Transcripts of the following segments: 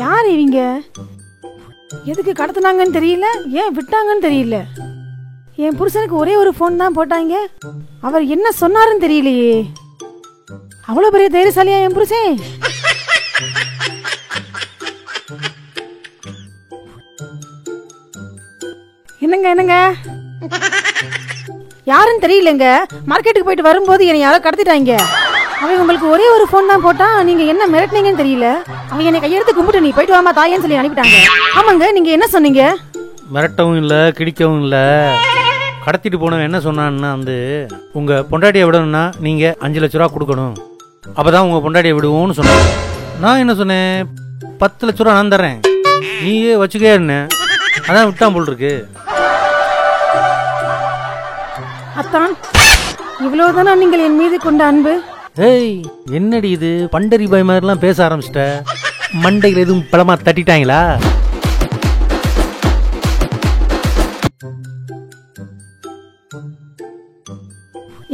யார் இவங்க? எதுக்கு கடத்துனாங்கன்னு தெரியல, ஏன் விட்டாங்கன்னு தெரியல. என் புருஷனுக்கு ஒரே ஒரு போன் தான் போட்டாங்க. அவர் என்ன சொன்னாருன்னு தெரியலையே. அவ்வளவு பெரிய தைரியசாலியா என் புருஷன்? என்னங்க என்னங்க யாருன்னு தெரியலங்க. மார்க்கெட்டுக்கு போயிட்டு வரும்போது என்னை யாரோ கடத்திட்டாங்க. அவன் உங்களுக்கு ஒரே ஒரு போன் தான் போட்டான். நீங்க என்ன மிரட்டினீங்கன்னு தெரியல. அவங்க என்னை கையெடுத்து கும்பிட்டு நீ போயிட்டு வாமா தாயேன்னு சொல்லி அனுப்பிட்டாங்க. ஆமாங்க, நீங்க என்ன சொன்னீங்க? மிரட்டவும் இல்லை, கிடிக்கவும் இல்லை. கடத்திட்டு போனவன் என்ன சொன்னான்னா உங்க பொண்டாட்டியை விடணும்னா நீங்க 5 லட்ச ரூபா கொடுக்கணும், அப்பதான் உங்க பொண்டாட்டியை விடுவோம்னு சொன்னாங்க. நான் என்ன சொன்னேன், 10 லட்ச ரூபா நான் தர்றேன், நீயே வச்சுக்கே என்ன. அதான் விட்டான் போல் இருக்கு. அத்தான், இவ்வளவுதானா நீங்கள் என் மீது கொண்ட அன்பு? ஏய், என்னடி இது பண்டரி பாய் மாதிரிலாம் பேச ஆரம்பிச்சிட்ட? மண்டையில் எதுவும் பழமா தட்டிட்டாங்களா?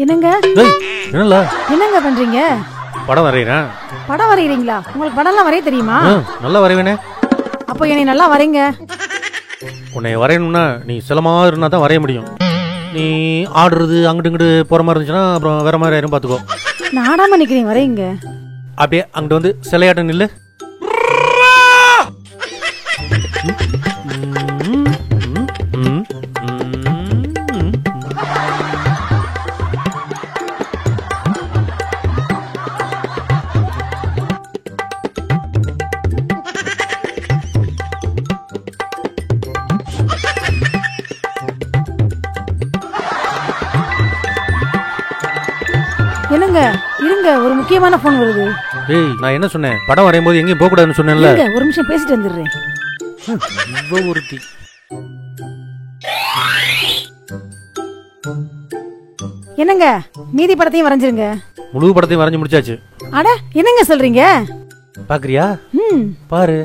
என்னங்க என்னங்க பண்றீங்க? படம் வரைகிறேன். படம் வரைகிறீங்களா? உங்களுக்கு படம்லாம் வரைய தெரியுமா? நல்லா வரைவேனே. அப்போ என்னை நல்லா வரைங்க. உன்னை வரையணும்னா நீ சில மாதிரி இருந்தா தான் வரைய முடியும். நீ ஆடுறது அங்கிட்டு இங்கிட்டு போற மாதிரி இருந்துச்சுன்னா அப்புறம் வேற மாதிரி ஆயிரும், பாத்துக்கோ. நான் ஆடாம நிக்கிறேன், வரைங்க. அப்படியே அங்கிட்டு வந்து சிலையாட்டம் நில்லு. என்னங்க இருங்க, ஒரு முக்கியமான போன் வருது. ஏய், நான் என்ன சொன்னேன், படம் வரையும் போது எங்கேயும் போக கூடாதுன்னு சொன்னேன்ல. ஒரு நிமிஷம் பேசிட்டு வந்துடுறேன். ஒருத்தி என்னங்க, மீதி படத்தையும் வரைஞ்சிருங்க. முழு படத்தையும் வரைஞ்சு முடிச்சாச்சு. அட, என்னங்க சொல்றீங்க? பாக்குறியா? பாரு.